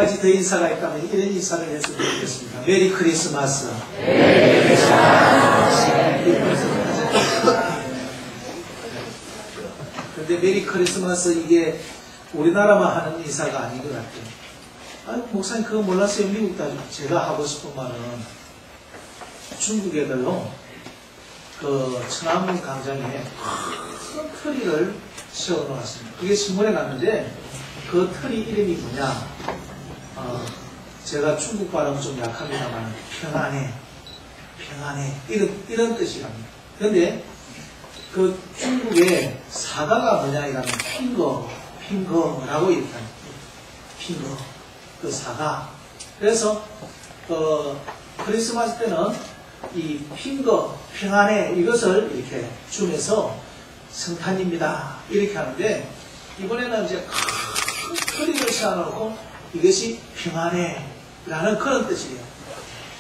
가지 더 인사가 있다면 이런 인사를 했으면 좋겠습니다. 메리 크리스마스. 근데 메리 크리스마스 이게 우리나라만 하는 인사가 아닌 것 같아요. 아유, 목사님 그거 몰랐어요. 미국도 제가 하고 싶은 말은 중국 애들로 그 천안문 광장에 큰 트리를 세워놓았습니다. 그게 신문에 났는데 그 트리 이름이 뭐냐? 제가 중국 발음 좀 약합니다만 평안해, 평안해 이런 뜻이랍니다. 그런데 그 중국의 사과가 뭐냐 이러면 핑거라고 얘기합니다. 핑거, 그 사과. 그래서 크리스마스 때는 이 핑거, 평안해 이것을 이렇게 주면서 성탄입니다 이렇게 하는데 이번에는 이제 큰 트리를 세워놓고 이것이 평안해 라는 그런 뜻이에요.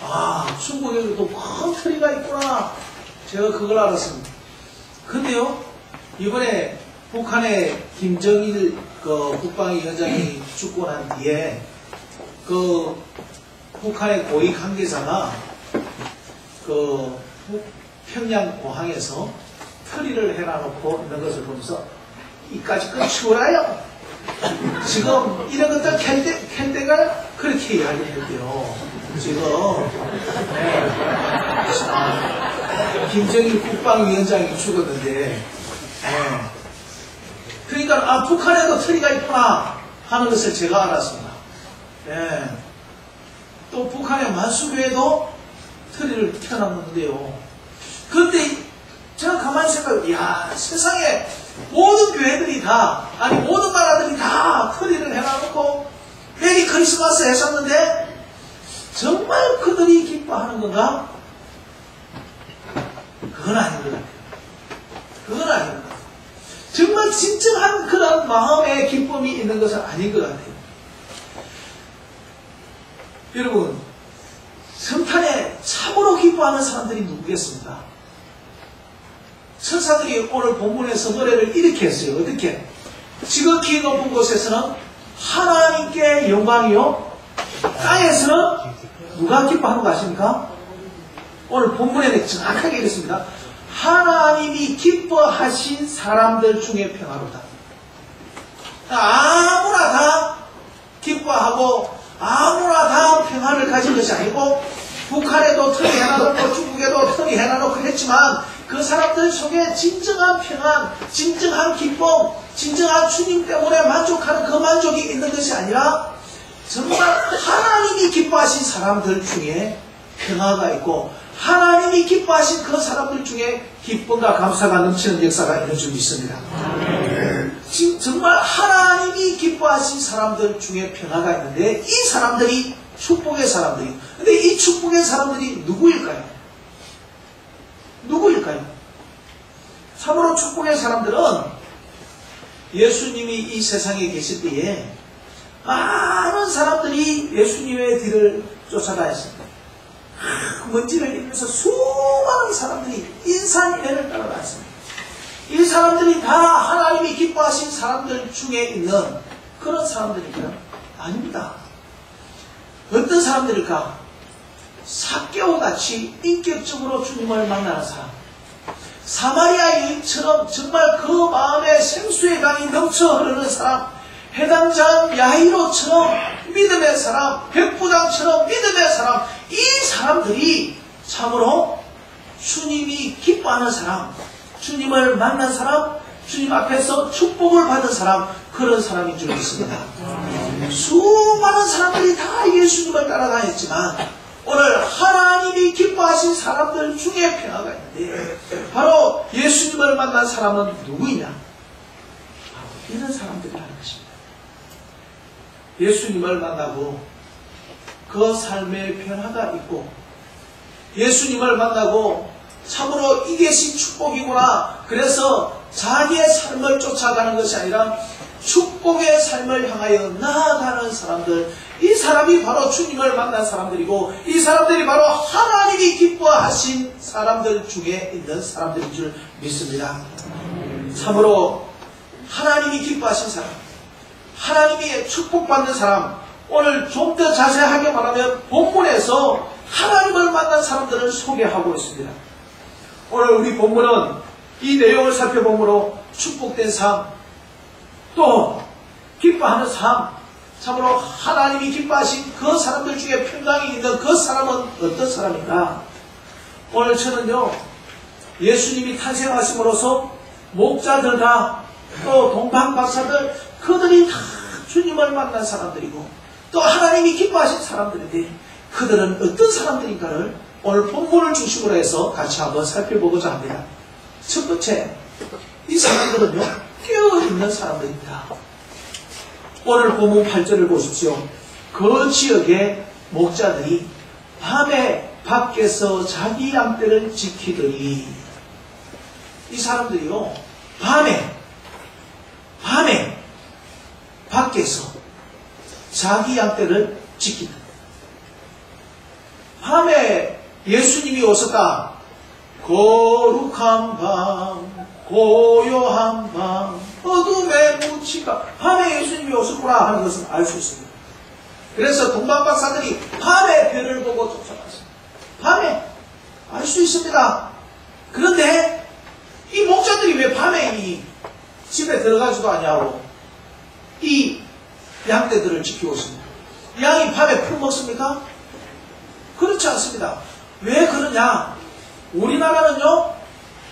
아, 중국에도 큰 트리가 있구나. 제가 그걸 알았습니다. 근데요, 이번에 북한의 김정일 그 국방위원장이 죽고 난 뒤에 그 북한의 고위 관계자가 그 평양 공항에서 트리를 해놔놓고 있는 것을 보면서 이까지 치워라요. 지금 이런 것들 캔데가 그렇게 이야기를 했대요. 지금 김정일 국방위원장이 죽었는데 그러니까 북한에도 트리가 있구나 하는 것을 제가 알았습니다. 또 북한의 만수교에도 트리를 켜놨는데요. 그런데 제가 가만히 생각해요. 이야, 세상에 모든 교회들이 다, 아니 모든 나라들이 다 트리를 해놔놓고 메리 크리스마스 했었는데 정말 그들이 기뻐하는 건가? 그건 아닌 것 같아요. 그건 아닌 것 같아요. 정말 진정한 그런 마음의 기쁨이 있는 것은 아닌 것 같아요. 여러분, 성탄에 참으로 기뻐하는 사람들이 누구겠습니까? 천사들이 오늘 본문에서 노래를 이렇게 했어요. 어떻게? 지극히 높은 곳에서는 하나님께 영광이요, 땅에서는 누가 기뻐하는 거 아십니까? 오늘 본문에는 정확하게 이랬습니다. 하나님이 기뻐하신 사람들 중에 평화로다. 아무나 다 기뻐하고 아무나 다 평화를 가진 것이 아니고 북한에도 틀이 해놔놓고 중국에도 틀이 해놔놓고 했지만 그 사람들 속에 진정한 평안, 진정한 기쁨, 진정한 주님 때문에 만족하는 그 만족이 있는 것이 아니라 정말 하나님이 기뻐하신 사람들 중에 평화가 있고 하나님이 기뻐하신 그 사람들 중에 기쁨과 감사가 넘치는 역사가 있는 줄 믿습니다. 정말 하나님이 기뻐하신 사람들 중에 평화가 있는데 이 사람들이 축복의 사람들이, 근데 이 축복의 사람들이 누구일까요? 누구일까요? 참으로 축복의 사람들은 예수님이 이 세상에 계실 때에 많은 사람들이 예수님의 뒤를 쫓아다녔습니다. 먼지를 입면서 수많은 사람들이 인산인해를 따라다녔습니다. 이 사람들이 다 하나님이 기뻐하신 사람들 중에 있는 그런 사람들일까요? 아닙니다. 어떤 사람들일까? 삭개오 같이 인격적으로 주님을 만나는 사람, 사마리아 여인처럼 정말 그 마음에 생수의 강이 넘쳐 흐르는 사람, 해당장 야이로처럼 믿음의 사람, 백부장처럼 믿음의 사람, 이 사람들이 참으로 주님이 기뻐하는 사람, 주님을 만난 사람, 주님 앞에서 축복을 받은 사람, 그런 사람인 줄 믿습니다. 수많은 사람들이 다 예수님을 따라다녔지만 오늘 하나님이 기뻐하신 사람들 중에 평화가 있는데 바로 예수님을 만난 사람은 누구이냐? 바로 이런 사람들이라는 것입니다. 예수님을 만나고 그 삶에 변화가 있고 예수님을 만나고 참으로 이것이 축복이구나. 그래서 자기의 삶을 쫓아가는 것이 아니라 축복의 삶을 향하여 나아가는 사람들, 이 사람이 바로 주님을 만난 사람들이고 이 사람들이 바로 하나님이 기뻐하신 사람들 중에 있는 사람들인 줄 믿습니다. 참으로 하나님이 기뻐하신 사람, 하나님이 축복받는 사람, 오늘 좀 더 자세하게 말하면 본문에서 하나님을 만난 사람들을 소개하고 있습니다. 오늘 우리 본문은 이 내용을 살펴보므로 축복된 삶, 또 기뻐하는 삶, 참으로 하나님이 기뻐하신 그 사람들 중에 평강이 있는 그 사람은 어떤 사람인가? 오늘 저는요, 예수님이 탄생하심으로써 목자들과 또 동방박사들, 그들이 다 주님을 만난 사람들이고 또 하나님이 기뻐하신 사람들인데 그들은 어떤 사람들인가를 오늘 본문을 중심으로 해서 같이 한번 살펴보고자 합니다. 첫 번째, 이 사람들은요, 깨어있는 사람들입니다. 오늘 본문 8절을 보십시오. 그 지역의 목자들이 밤에 밖에서 자기 양떼를 지키더니, 이 사람들이요, 밤에 밖에서 자기 양떼를 지킨다. 밤에 예수님이 오셨다. 거룩한 밤, 고요한 밤, 어둠의 묻히가, 밤에 예수님이 오셨구나 하는 것을 알 수 있습니다. 그래서 동방박사들이 밤에 별을 보고 쫓아갔습니다. 밤에 알 수 있습니다. 그런데 이 목자들이 왜 밤에 이 집에 들어가지도 않냐고 이 양떼들을 지키고 있습니다. 양이 밤에 풀 먹습니까? 그렇지 않습니다. 왜 그러냐? 우리나라는요,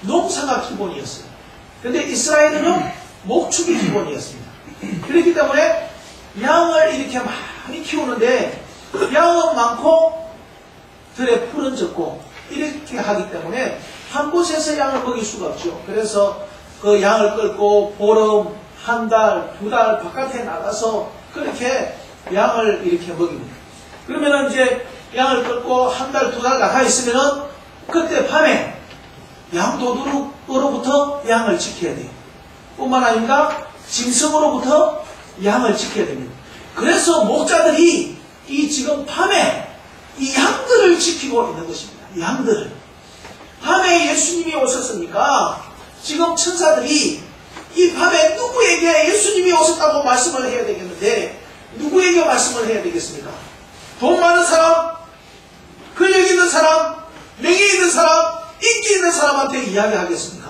농사가 기본이었어요. 근데 이스라엘은요, 목축이 기본이었습니다. 그렇기 때문에 양을 이렇게 많이 키우는데 양은 많고 들에 풀은 적고 이렇게 하기 때문에 한 곳에서 양을 먹일 수가 없죠. 그래서 그 양을 끌고 보름, 한 달, 두 달 바깥에 나가서 그렇게 양을 이렇게 먹입니다. 그러면은 이제 양을 끌고 한 달, 두 달 나가 있으면은 그때 밤에 양도둑으로부터 양을 지켜야 돼요. 뿐만 아니라 짐승으로부터 양을 지켜야 됩니다. 그래서 목자들이 이 지금 밤에 이 양들을 지키고 있는 것입니다. 양들을. 밤에 예수님이 오셨으니까 지금 천사들이 이 밤에 누구에게 예수님이 오셨다고 말씀을 해야 되겠는데 누구에게 말씀을 해야 되겠습니까? 돈 많은 사람, 권력 있는 사람, 명예 있는 사람, 인기 있는 사람한테 이야기하겠습니까?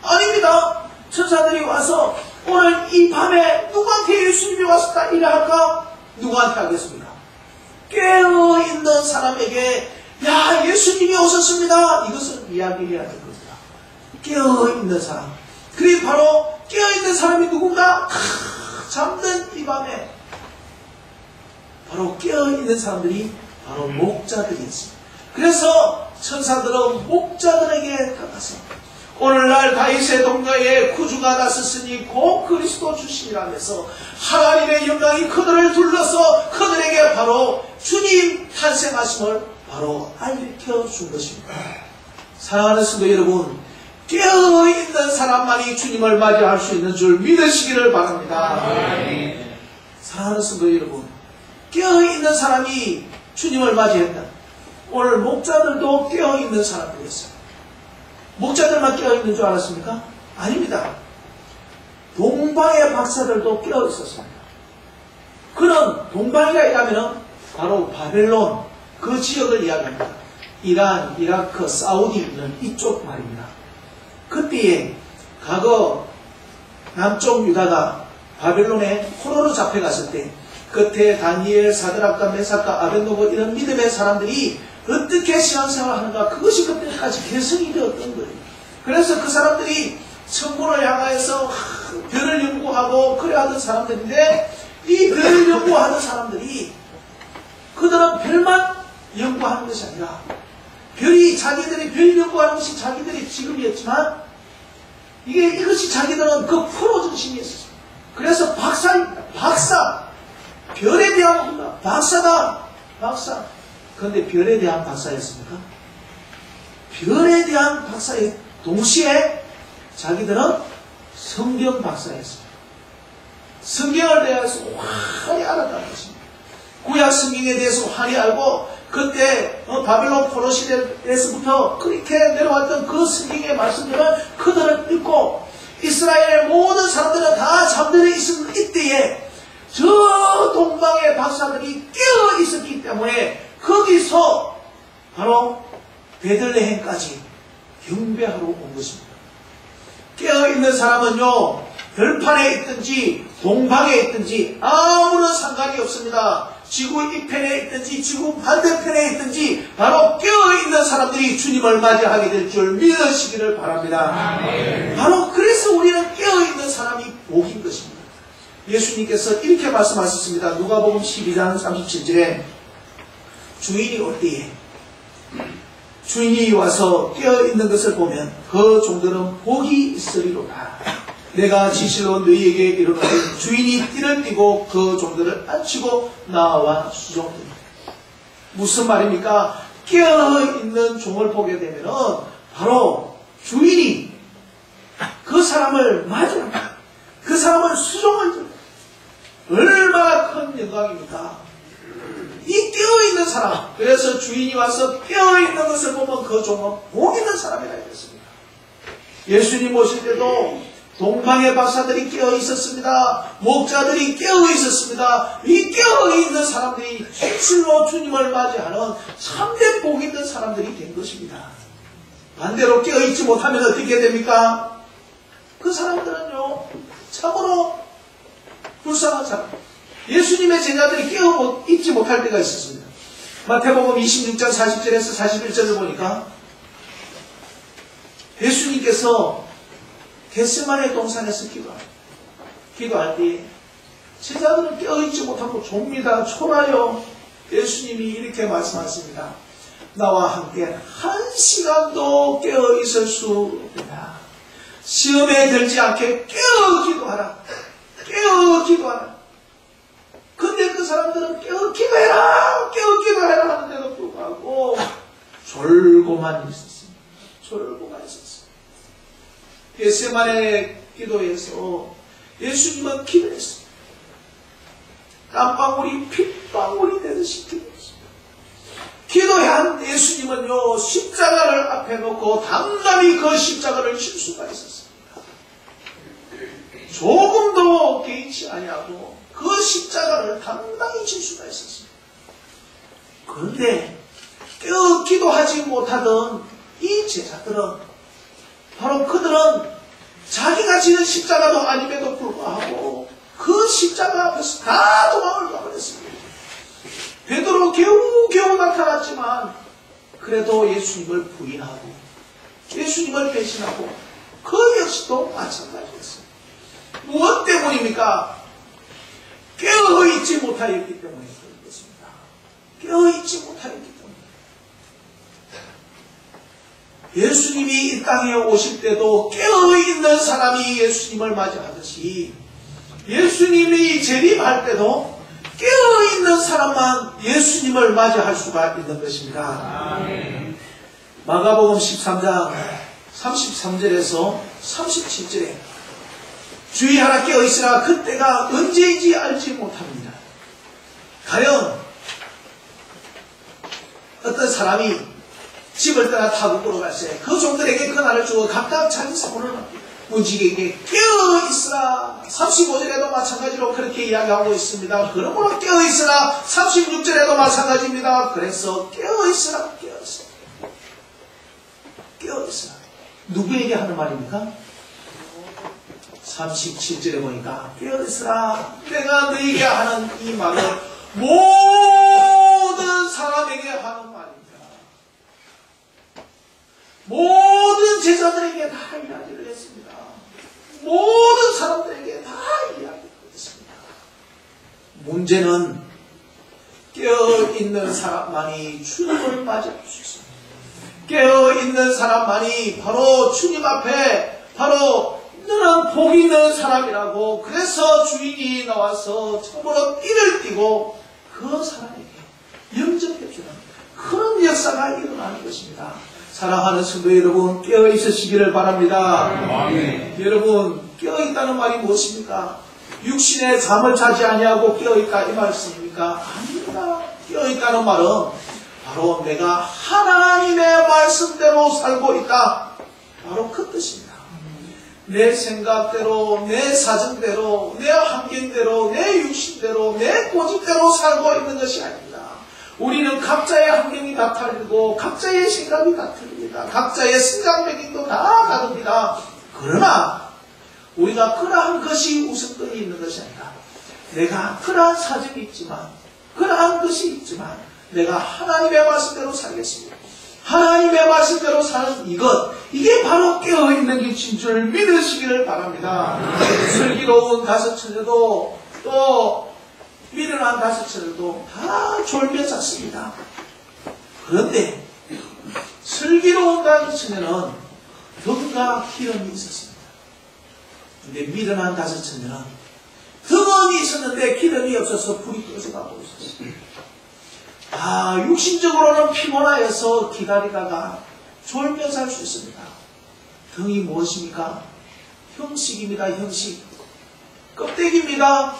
아닙니다. 천사들이 와서 오늘 이 밤에 누구한테 예수님이 왔었다 이래 할까? 누구한테 하겠습니까? 깨어있는 사람에게 야 예수님이 오셨습니다. 이것을 이야기해야 될 겁니다. 깨어있는 사람. 그게 바로 깨어있는 사람이 누군가? 잠든 이 밤에 바로 깨어있는 사람들이 바로 목자들이었습니다. 그래서 천사들은 목자들에게 가서 오늘날 다윗의 동네에 구주가 나섰으니 곧 그리스도 주시라면서 하나님의 영광이 그들을 둘러서 그들에게 바로 주님 탄생하심을 바로 알려준 것입니다. 사랑하는 성도 여러분, 깨어있는 사람만이 주님을 맞이할 수 있는 줄 믿으시기를 바랍니다. 사랑하는 성도 여러분, 깨어있는 사람이 주님을 맞이했다. 오늘 목자들도 깨어있는 사람들이었어요. 목자들만 깨어있는 줄 알았습니까? 아닙니다. 동방의 박사들도 깨어있었습니다. 그는 동방이라 바로 바벨론 그 지역을 이야기합니다. 이란, 이라크, 사우디 있는 이쪽 말입니다. 그때에 과거 남쪽 유다가 바벨론에 포로로 잡혀갔을 때 그때 다니엘, 사드락과 메삭과 아벳노고 이런 믿음의 사람들이 어떻게 신앙생활을 하는가, 그것이 그때까지 개성이 되었던 거예요. 그래서 그 사람들이 천국을 향하여서 별을 연구하고 그래 하던 사람들인데 이 별을 연구하는 사람들이 그들은 별만 연구하는 것이 아니라 별이 자기들이 별 연구하는 것이 자기들의 직업이었지만 이것이 자기들은 그 프로 정신이었어요. 그래서 박사 별에 대한 박사다. 박사. 그런데 별에 대한 박사였습니까? 별에 대한 박사에 동시에 자기들은 성경 박사였습니다. 성경에 대해서 환히 알았다는 것입니다. 구약 성경에 대해서 환히 알고 그때 바벨론 포로 시대에서부터 그렇게 내려왔던 그 성경의 말씀들을 그들은 읽고 이스라엘 모든 사람들은 다 잠들어 있었는 이때에 저 동방의 박사들이 깨어 있었기 때문에 거기서 바로 베들레헴까지 경배하러 온 것입니다. 깨어있는 사람은요, 별판에 있든지 동방에 있든지 아무런 상관이 없습니다. 지구 이편에 있든지 지구 반대편에 있든지 바로 깨어있는 사람들이 주님을 맞이하게 될 줄 믿으시기를 바랍니다. 바로 그래서 우리는 깨어있는 사람이 복인 것입니다. 예수님께서 이렇게 말씀하셨습니다. 누가복음 12장 37절에 주인이 올 때에 주인이 와서 깨어있는 것을 보면 그 종들은 복이 있으리로다. 내가 진실로 너희에게 이르노니 주인이 띠를 띠고 그 종들을 앉히고 나와 수종되리라. 무슨 말입니까? 깨어있는 종을 보게 되면 바로 주인이 그 사람을 맞이합니다. 그 사람을 수종을 줍니다. 얼마나 큰 영광입니까? 이 깨어있는 사람, 그래서 주인이 와서 깨어있는 것을 보면 그 종은 복 있는 사람이라 했습니다. 예수님 오실 때도 동방의 박사들이 깨어 있었습니다. 목자들이 깨어 있었습니다. 이 깨어 있는 사람들이 진실로 주님을 맞이하는 참된 복 있는 사람들이 된 것입니다. 반대로 깨어 있지 못하면 어떻게 됩니까? 그 사람들은요, 참으로 불쌍한 사람. 예수님의 제자들이 깨어 있지 못할 때가 있었습니다. 마태복음 26장 40절에서 41절을 보니까 예수님께서 겟세마네 동산에서 기도할 때 제자들은 깨어있지 못하고 좁니다. 초라요. 예수님이 이렇게 말씀하십니다. 나와 함께 1시간도 깨어있을 수 없다. 시험에 들지 않게 깨어 기도하라. 깨어 기도하라. 근데 그 사람들은 깨어 기도해라 하는데도 불구하고 졸고만 있었습니다. 졸고만 있었습니다. 겟세마네 기도에서 예수님은 기도했습니다. 땀방울이 핏방울이 되듯이 기도했습니다. 기도한 예수님은요, 십자가를 앞에 놓고 담담히 그 십자가를 질 수가 있었습니다. 조금도 개의치 아니하고 그 십자가를 담당히 질 수가 있었습니다. 그런데 깨어 기도하지 못하던 이 제자들은 바로 그들은 자기가 지는 십자가도 아님에도 불구하고 그 십자가 앞에서 다 도망을 가버렸습니다. 베드로 겨우 나타났지만 그래도 예수님을 부인하고 예수님을 배신하고 그 역시도 마찬가지였습니다. 무엇 때문입니까? 깨어있지 못하였기 때문에 그런 것입니다. 깨어있지 못하였기 때문에. 예수님이 이 땅에 오실 때도 깨어있는 사람이 예수님을 맞이하듯이 예수님이 재림할 때도 깨어있는 사람만 예수님을 맞이할 수가 있는 것입니다. 아멘. 마가복음 13장 33절에서 37절에 주의하라 깨어있으라 그때가 언제인지 알지 못합니다. 가령 어떤 사람이 집을 떠나 타국으로 갈새 그 종들에게 그 날을 주어 각각 자기 사고를 문지기에게 깨어있으라 35절에도 마찬가지로 그렇게 이야기하고 있습니다. 그러므로 깨어있으라 36절에도 마찬가지입니다. 그래서 깨어있으라 깨어있으라 누구에게 하는 말입니까? 37절에 보니까 깨어있으라 내가 너에게 하는 이 말은 모든 사람에게 하는 말입니다. 모든 제자들에게 다 이야기를 했습니다. 모든 사람들에게 다 이야기를 했습니다. 문제는 깨어있는 사람만이 주님을 맞이할 수 있습니다. 깨어있는 사람만이 바로 주님 앞에 바로 너는 복 있는 사람이라고 그래서 주인이 나와서 참으로 띠를 띠고 그 사람에게 영접해주는 그런 역사가 일어나는 것입니다. 사랑하는 성도 여러분, 깨어있으시기를 바랍니다. 아멘. 여러분, 깨어있다는 말이 무엇입니까? 육신의 잠을 자지 아니하고 깨어있다 이 말씀입니까? 아닙니다. 깨어있다는 말은 바로 내가 하나님의 말씀대로 살고 있다. 바로 그 뜻입니다. 내 생각대로, 내 사정대로, 내 환경대로, 내 육신대로, 내 고집대로 살고 있는 것이 아닙니다. 우리는 각자의 환경이 다 다르고 각자의 생각이 다 틀립니다. 각자의 성장 배경도 다 다릅니다. 그러나 우리가 그러한 것이 우선권이 있는 것이 아니라 내가 그러한 사정이 있지만 그러한 것이 있지만 내가 하나님의 말씀대로 살겠습니다. 하나님의 말씀대로 사는 이게 바로 깨어있는 길인 줄 믿으시기를 바랍니다. 슬기로운 다섯 처녀도 또 미련한 다섯 처녀도 다 졸며 잤습니다. 그런데 슬기로운 다섯 처녀는 등과 기름이 있었습니다. 근데 미련한 다섯 처녀는 등은 있었는데 기름이 없어서 불이 꺼져가고 있었습니다. 육신적으로는 피곤하여서 기다리다가 졸며 잘 수 있습니다. 등이 무엇입니까? 형식입니다. 형식. 껍데기입니다.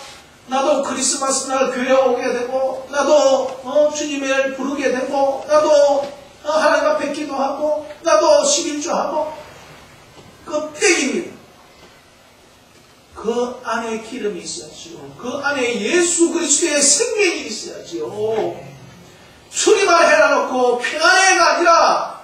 나도 크리스마스 날 교회 오게 되고 나도 주님을 부르게 되고 나도 하나님 앞에 기도하고 나도 11조 하고 껍데기입니다. 그 안에 기름이 있어야지요. 그 안에 예수 그리스도의 생명이 있어야지요. 주님을 해놔놓고 평안해가 아니라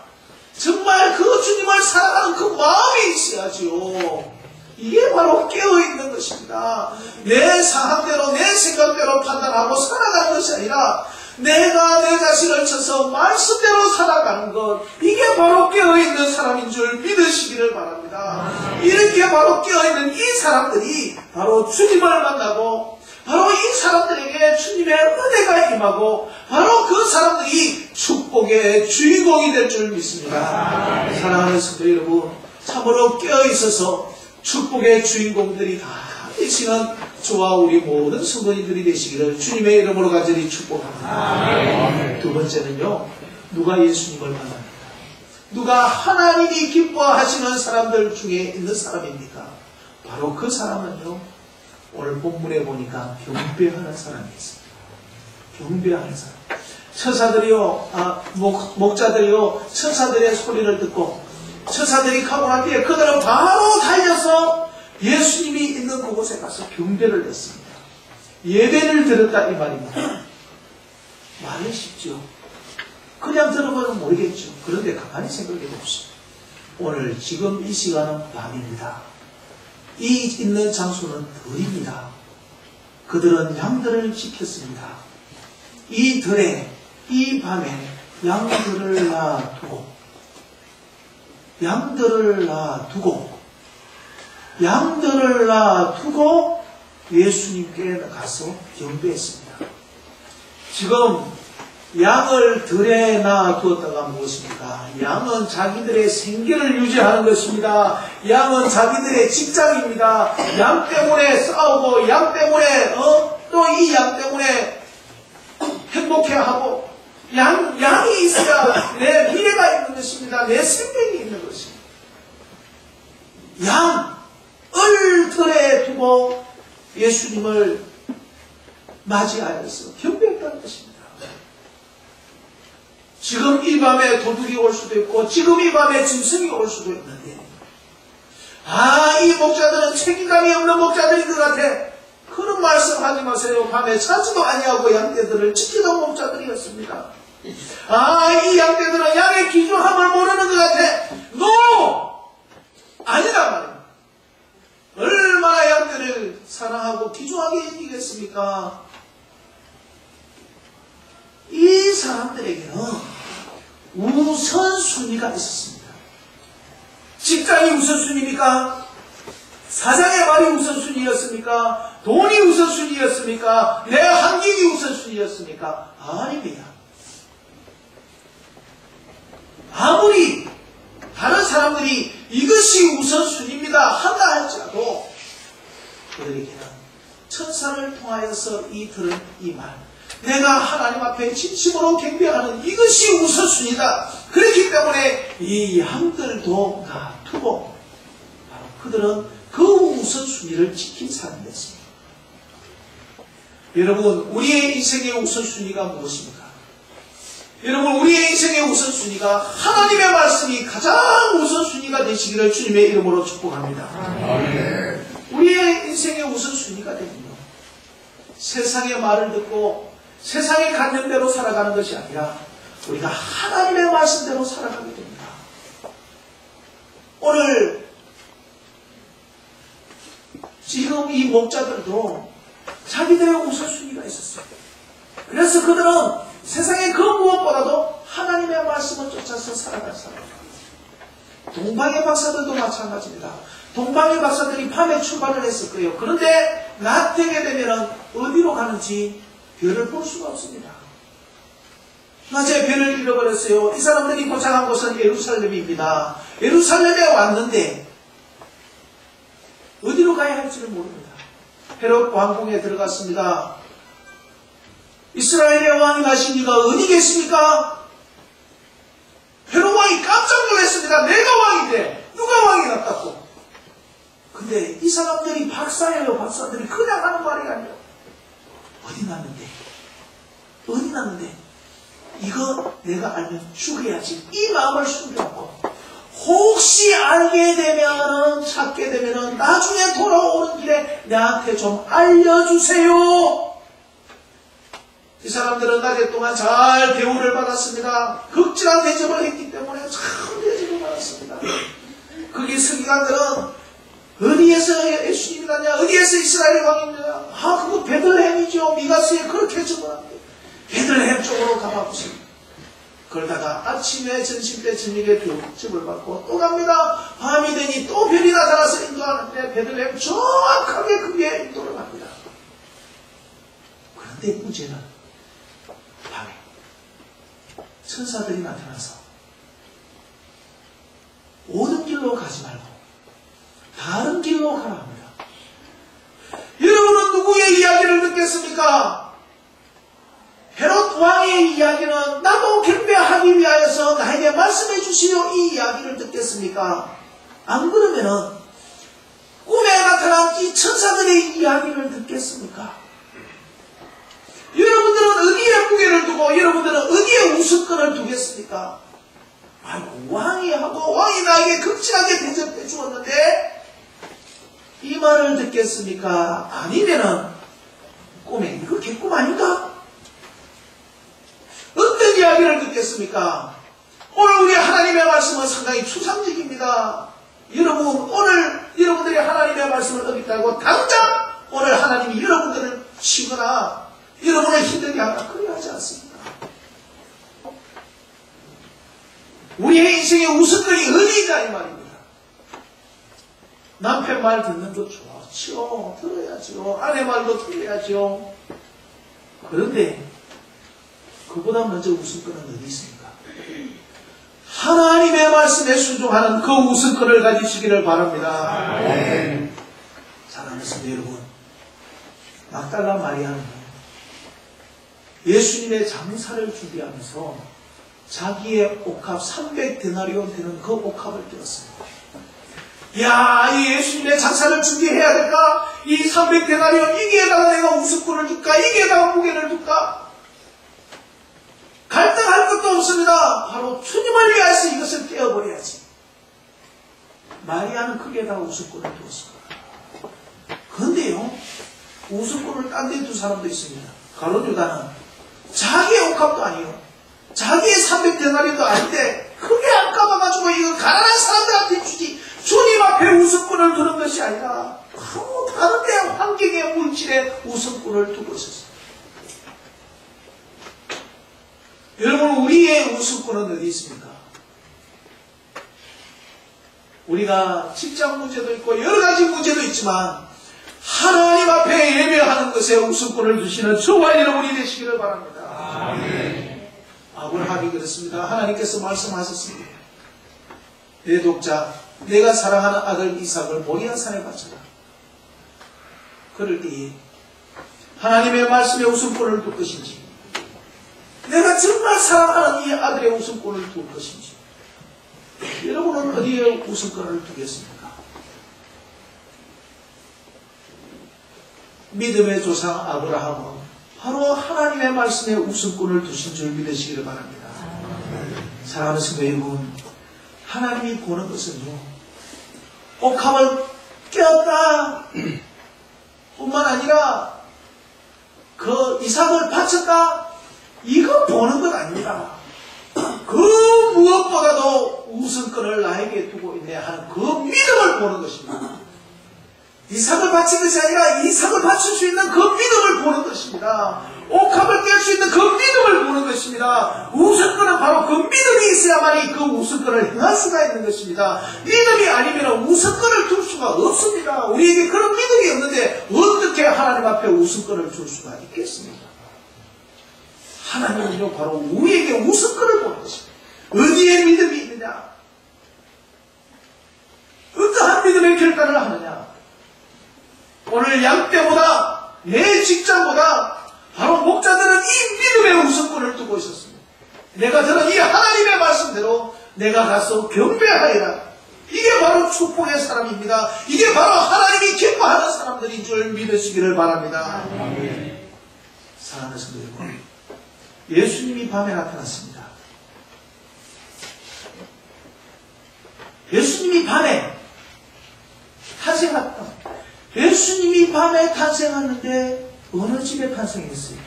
정말 그 주님을 사랑하는 그 마음이 있어야지요. 이게 바로 깨어있는 것입니다. 내 상황대로 내 생각대로 판단하고 살아가는 것이 아니라 내가 내 자신을 쳐서 말씀대로 살아가는 것, 이게 바로 깨어있는 사람인 줄 믿으시기를 바랍니다. 이렇게 바로 깨어있는 이 사람들이 바로 주님을 만나고 바로 이 사람들에게 주님의 은혜가 임하고 바로 그 사람들이 축복의 주인공이 될 줄 믿습니다. 사랑하는 성도 여러분, 참으로 깨어있어서 축복의 주인공들이 다 되시는 저와 우리 모든 성도님들이 되시기를 주님의 이름으로 간절히 축복합니다. 두 번째는요, 누가 예수님을 만납니까? 누가 하나님이 기뻐하시는 사람들 중에 있는 사람입니까? 바로 그 사람은요, 오늘 본문에 보니까 경배하는 사람이 있습니다. 경배하는 사람. 천사들이요, 목자들이요, 천사들의 소리를 듣고 천사들이 가고 난 뒤에 그들은 바로 달려서 예수님이 있는 그곳에 가서 경배를 했습니다. 예배를 드렸다 이 말입니다. 말이 쉽죠. 그냥 들어보면 모르겠죠. 그런데 가만히 생각해 봅시다. 오늘 지금 이 시간은 밤입니다. 이 있는 장소는 들입니다. 그들은 양들을 지켰습니다. 이 들에, 이 밤에 양들을 놔두고 예수님께 가서 경배했습니다. 지금 양을 들에 놔두었다가 무엇입니까? 양은 자기들의 생계를 유지하는 것입니다. 양은 자기들의 직장입니다. 양 때문에 싸우고 양 때문에 또 이 양 때문에 행복해하고 양이 있어야 내 미래가 있는 것입니다. 내 생명이 있는 것입니다. 양을 들에 두고 예수님을 맞이하여서 경배했다는 것입니다. 지금 이 밤에 도둑이 올 수도 있고 지금 이 밤에 짐승이 올 수도 있는데 이 목자들은 책임감이 없는 목자들인 것 같아. 그런 말씀하지 마세요. 밤에 자지도 아니하고 양떼들을 지키던 목자들이었습니다. 이 양떼들은 양의 귀중함을 모르는 것 같아. 아니란 말입니다. 얼마나 양떼를 사랑하고 귀중하게 여기겠습니까? 이 사람들에게는 우선순위가 있었습니다. 직장이 우선순위입니까? 사장의 말이 우선순위였습니까? 돈이 우선순위였습니까? 내 환경이 우선순위였습니까? 아닙니다. 아무리 다른 사람들이 이것이 우선순위입니다 한다 할지라도 그들에게는 천사를 통하여서 들은 이 말, 내가 하나님 앞에 진심으로 경배하는 이것이 우선순위다. 그렇기 때문에 이 양들도 놔두고 바로 그들은 그 우선순위를 지킨 사람이었습니다. 여러분, 우리의 인생의 우선순위가 무엇입니까? 여러분, 우리의 인생의 우선순위가 하나님의 말씀이 가장 우선순위가 되시기를 주님의 이름으로 축복합니다. 우리의 인생의 우선순위가 되군요. 세상의 말을 듣고 세상에 갖는 대로 살아가는 것이 아니라 우리가 하나님의 말씀대로 살아가게 됩니다. 오늘 지금 이 목자들도 자기들의 우선순위가 있었어요. 그래서 그들은 세상의 그 무엇보다도 하나님의 말씀을 쫓아서 살아갈 사람입니다. 동방의 박사들도 마찬가지입니다. 동방의 박사들이 밤에 출발을 했을 거예요. 그런데 낮 되게 되면 어디로 가는지 별을 볼 수가 없습니다. 낮에 별을 잃어버렸어요. 이 사람들이 도착한 곳은 예루살렘입니다. 예루살렘에 왔는데 어디로 가야 할지를 모릅니다. 헤롯 왕궁에 들어갔습니다. 이스라엘의 왕이 가신 이가 어디 계십니까? 헤롯 왕이 깜짝 놀랐습니다. 내가 왕인데 누가 왕이 났다고. 근데 이 사람들이 박사예요. 박사들이 그냥 하는 말이 아니에요. 어디 났는데 이거 내가 알면 죽여야지. 이 마음을 숨겨놓고 혹시 알게 되면은 찾게 되면은 나중에 돌아오는 길에 나한테 좀 알려주세요. 이 사람들은 낮에 동안 잘 대우를 받았습니다. 극진한 대접을 했기 때문에 참 대접을 받았습니다. 거기 서기관들은 어디에서 예수님이 났냐? 어디에서 이스라엘의 왕이냐? 그거 베들레헴이죠. 미가스에 그렇게 적어놨는데 베들레헴 쪽으로 가봐보세요. 그러다가 아침에 점심때 저녁에 대접을 받고 또 갑니다. 밤이 되니 또 별이 나타나서 인도하는데 베들레헴 정확하게 그게 인도를 합니다. 그런데 문제는 밤에 천사들이 나타나서 오는 길로 가지 말고 다른 길로 가라 합니다. 여러분은 누구의 이야기를 듣겠습니까? 헤롯 왕의 이야기는 나도 경배하기 위하여서 나에게 말씀해 주시오 이 이야기를 듣겠습니까? 안 그러면은 꿈에 나타난 이 천사들의 이야기를 듣겠습니까? 여러분들은 어디에 무게를 두고 여러분들은 어디에 우선권을 두겠습니까? 왕이 하고 왕이 나에게 극진하게 대접해 주었는데 이 말을 듣겠습니까? 아니면은 꿈에 이거 개꿈 아닌가? 어떤 이야기를 듣겠습니까? 오늘 우리 하나님의 말씀은 상당히 추상적입니다. 여러분 오늘 여러분들이 하나님의 말씀을 어겼다고 당장 오늘 하나님이 여러분들을 치거나 여러분을 힘들게 하거나 그래야 하지 않습니다. 우리의 인생의 우선권이 어디 있다 이 말입니다. 남편 말 듣는 거 좋죠. 들어야죠. 아내 말도 들어야죠. 그런데 그보다 먼저 우선권은 어디 있습니까? 하나님의 말씀에 순종하는 그 우선권을 가지시기를 바랍니다. 사랑하는 성도 여러분, 막달라 마리아는 예수님의 장사를 준비하면서 자기의 옥합 300데나리온 되는 그 옥합을 들었습니다. 야, 이 예수님의 장사를 준비해야 될까? 이 300데나리온 이게에다가 내가 우선권을 줄까? 이게에다가 무게를 줄까? 갈등할 것도 없습니다. 바로 주님을 위해서 이것을 떼어버려야지. 마리아는 거기에다가 우선권을 두었습니다. 그런데요, 우선권을 딴 데 둔 사람도 있습니다. 가룟 유다는 자기의 옥합도 아니에요. 자기의 300데나리온도 아닌데 크게 아까봐가지고 이거 가난한 사람들한테 주지 주님 앞에 우선권을 두는 것이 아니라 아무 다른 데 환경의 물질에 우선권을 두고 있었어요. 여러분 우리의 우선권은 어디 있습니까? 우리가 직장 문제도 있고 여러 가지 문제도 있지만 하나님 앞에 예배하는 것에 우선권을 주시는 저와 여러분이 되시기를 바랍니다. 아멘. 아브라함이 그렇습니다. 하나님께서 말씀하셨습니다. 내 독자 내가 사랑하는 아들 이삭을 모리아 산에 바쳐라. 그럴 때에 하나님의 말씀에 우선권을 둘 것인지 내가 정말 사랑하는 이 아들의 우선권을 둘 것인지 여러분은 어디에 우선권을 두겠습니까? 믿음의 조상 아브라함은 바로 하나님의 말씀에 우선권을 두신 줄 믿으시기를 바랍니다. 사랑하는 성도 여러분, 하나님이 보는 것은요, 옥합을 깨었다 뿐만 아니라 그 이삭을 바쳤다, 이거 보는 것 아닙니다. 그 무엇보다도 우선권을 나에게 두고 있네 하는 그 믿음을 보는 것입니다. 이삭을 바친 것이 아니라 이삭을 바칠 수 있는 그 믿음을 보는 것입니다. 옥합을 깰 수 있는 그 믿음을 보는 것입니다. 우선권은 바로 그 믿음이 있어야만이 그 우선권을 행할 수가 있는 것입니다. 믿음이 아니면 우선권을 둘 수가 없습니다. 우리에게 그런 믿음이 없는데 어떻게 하나님 앞에 우선권을 줄 수가 있겠습니까? 하나님은요, 바로 우리에게 우선권을 보는 것입니다. 어디에 믿음이 있느냐? 어떠한 믿음의 결단을 하느냐? 오늘 양떼보다, 내 직장보다 바로 목자들은 이 믿음의 우선권을 두고 있었습니다. 내가 들은 이 하나님의 말씀대로 내가 가서 경배하리라. 이게 바로 축복의 사람입니다. 이게 바로 하나님이 기뻐하는 사람들인 줄 믿으시기를 바랍니다. 사랑하는 성도 여러분, 예수님이 밤에 나타났습니다. 예수님이 밤에 탄생했다. 예수님이 밤에 탄생했는데 어느 집에 탄생했어요?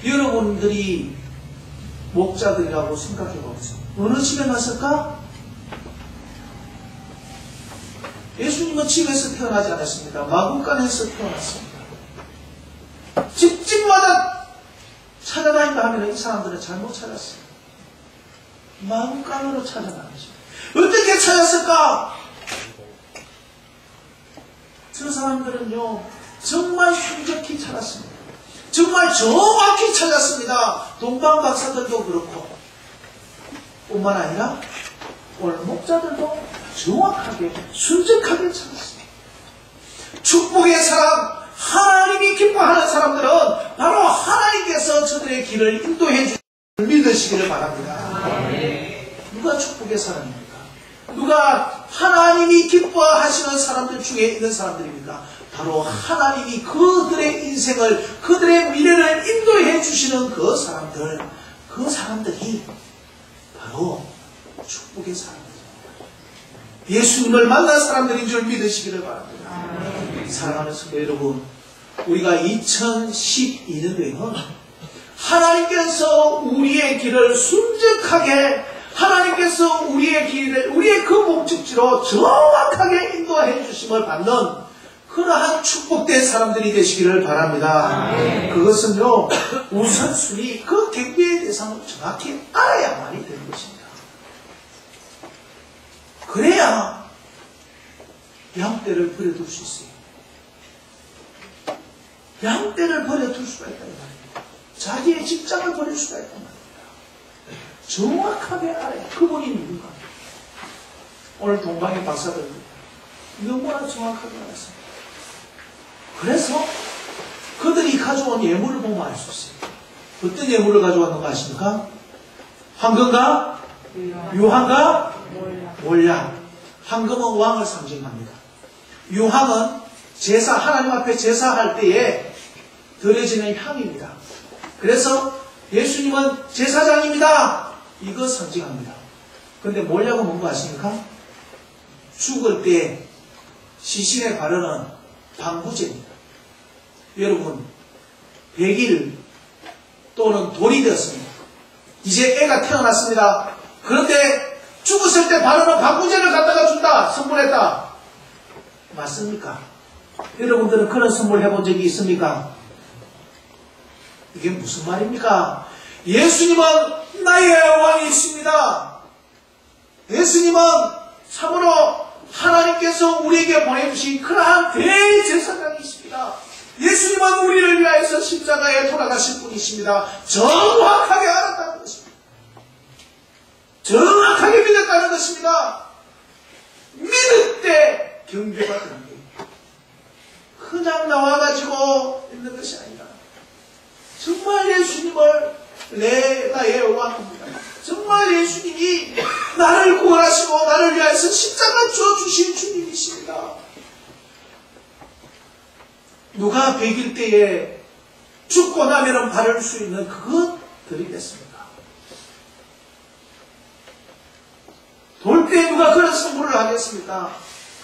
여러분들이 목자들이라고 생각해 보세요. 어느 집에 갔을까? 예수님은 집에서 태어나지 않았습니다. 마구간에서 태어났습니다. 집집마다 찾아다닌다 하면 이 사람들은 잘못 찾았어요. 마구간으로 찾아다니죠. 어떻게 찾았을까? 저 사람들은요, 정말 순적히 찾았습니다. 정말 정확히 찾았습니다. 동방 박사들도 그렇고, 뿐만 아니라 오늘 목자들도 정확하게, 순적하게 찾았습니다. 축복의 사람, 하나님이 기뻐하는 사람들은 바로 하나님께서 저들의 길을 인도해 주시는 믿으시기를 바랍니다. 누가 축복의 사람입니까? 누가 하나님이 기뻐하시는 사람들 중에 있는 사람들입니까? 바로 하나님이 그들의 인생을, 그들의 미래를 인도해 주시는 그 사람들이 바로 축복의 사람들입니다. 예수님을 만난 사람들인 줄 믿으시기를 바랍니다. 사랑하는 성도 여러분, 우리가 2012년도에는 하나님께서 우리의 길을 순적하게, 하나님께서 우리의 그 목적지로 정확하게 인도해 주심을 받는 그러한 축복된 사람들이 되시기를 바랍니다. 그것은요, 우선순위, 그 경배의 대상을 정확히 알아야만이 되는 것입니다. 그래야 양떼를 버려둘 수 있어요. 양떼를 버려둘 수가 있단 말입니다. 자기의 직장을 버릴 수가 있단 말입니다. 정확하게 알아야 그분이 누군가. 오늘 동방의 박사들 너무나 정확하게 알았습니다. 그래서 그들이 가져온 예물을 보면 알 수 있어요. 어떤 예물을 가져왔는가 아십니까? 황금과 유황과 몰약. 황금은 왕을 상징합니다. 유황은 제사, 하나님 앞에 제사할 때에 드려지는 향입니다. 그래서 예수님은 제사장입니다. 이거 상징합니다. 그런데 몰약은 뭔가 아십니까? 죽을 때 시신에 바르는 방부제입니다. 여러분, 100일 또는 돌이 되었습니다. 이제 애가 태어났습니다. 그런데 죽었을 때 바르는 방부제를 갖다가 준다, 선물했다. 맞습니까? 여러분들은 그런 선물 해본 적이 있습니까? 이게 무슨 말입니까? 예수님은 나의 왕이십니다. 예수님은 참으로 하나님께서 우리에게 보내주신 그러한 대제사장이십니다. 예수님은 우리를 위하여서 십자가에 돌아가신 분이십니다. 정확하게 알았다는 것입니다. 정확하게 믿었다는 것입니다. 믿을 때 경배가 되는 거예요. 그냥 나와가지고 있는 것이 아니라 정말 예수님을 나의 왕입니다. 정말 예수님이 나를 구원하시고 나를 위하여서 십자가 주어주신 주님이십니다. 누가 100일 때에 죽고 나면 바를 수 있는 그것들이겠습니까? 돌 때 누가 그런 선물을 하겠습니까?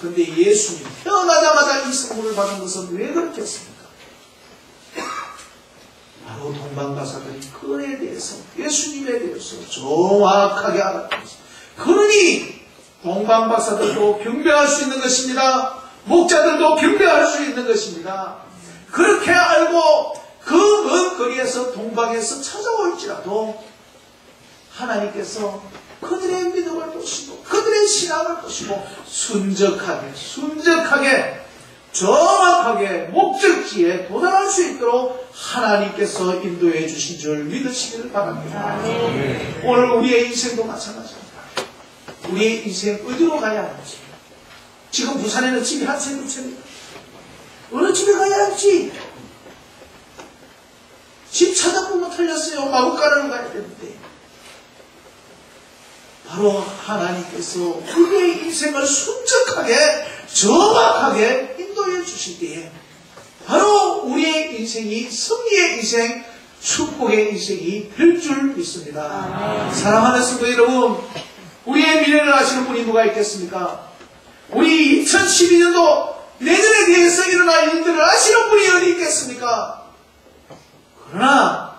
그런데 예수님 태어나자마자 이 선물을 받은 것은 왜 그렇겠습니까? 바로 동방박사들이 그에 대해서, 예수님에 대해서 정확하게 알았습니다. 그러니 동방박사들도 경배할 수 있는 것입니다. 목자들도 경배할 수 있는 것입니다. 그렇게 알고 그 먼 거리에서 동방에서 찾아올지라도 하나님께서 그들의 믿음을 보시고 그들의 신앙을 보시고 순적하게 정확하게 목적지에 도달할 수 있도록 하나님께서 인도해 주신 줄 믿으시기를 바랍니다. 오늘 우리의 인생도 마찬가지입니다. 우리의 인생 어디로 가야 할지. 지금 부산에는 집이 한 세, 두 채입니다. 어느 집에 가야 할지. 집 찾아보면 틀렸어요. 마구간으로 가야 되는데. 바로 하나님께서 우리의 인생을 순적하게 정확하게 인도해 주실 때에 바로 우리의 인생이 승리의 인생, 축복의 인생이 될 줄 믿습니다. 사랑하는 성도 여러분, 우리의 미래를 아시는 분이 누가 있겠습니까? 우리 2012년도 내년에 대해서 일어날 일들을 아시는 분이 어디 있겠습니까? 그러나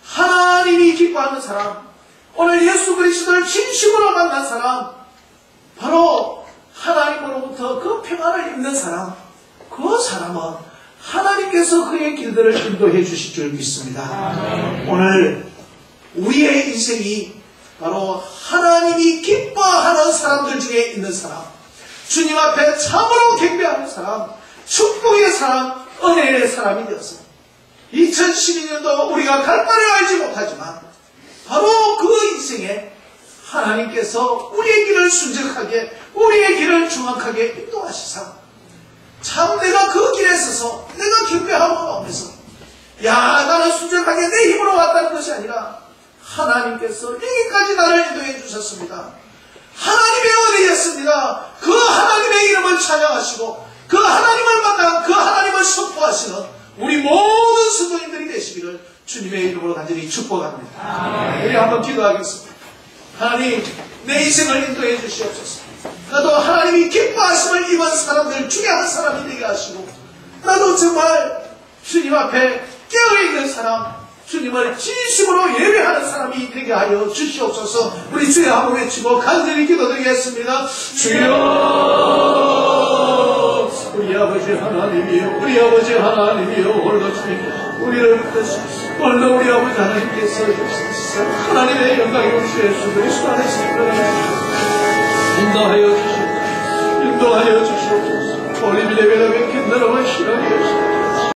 하나님이 기뻐하는 사람, 오늘 예수 그리스도를 진심으로 만난 사람, 바로 하나님으로부터 그 평안을 입는 사람, 그 사람은 하나님께서 그의 길들을 인도해 주실 줄 믿습니다. 오늘 우리의 인생이 바로 하나님이 기뻐하는 사람들 중에 있는 사람, 주님 앞에 참으로 경배하는 사람, 축복의 사람, 은혜의 사람이 되어서 2012년도 우리가 갈 바를 알지 못하지만 바로 그 인생에 하나님께서 우리의 길을 순적하게, 우리의 길을 정확하게 인도하시사 참 내가 그 길에 서서 내가 경배하고 나오면서 야 나는 순적하게 내 힘으로 왔다는 것이 아니라 하나님께서 여기까지 나를 인도해 주셨습니다. 하나님의 은혜였습니다. 그 하나님의 이름을 찬양하시고 그 하나님을 만나 그 하나님을 선포하시는 우리 모든 성도님들이 되시기를 주님의 이름으로 간절히 축복합니다. 우리 한번 기도하겠습니다. 하나님, 내 인생을 인도해 주시옵소서. 나도 하나님이 기뻐하심을 입은 사람들 중에 한 사람이 되게 하시고 나도 정말 주님 앞에 깨어있는 사람, 주님을 진심으로 예배하는 사람이 되게 하여 주시옵소서. 우리 주여 한번 외치고 간절히 기도드리겠습니다. 주여, 우리 아버지 하나님이여, 우리 아버지 하나님이여, 홀로 주님 우리를 믿으시옵소서. 홀로 우리 아버지 하나님께서 하나님의 영광이 오시에 예수 그리스도 안에서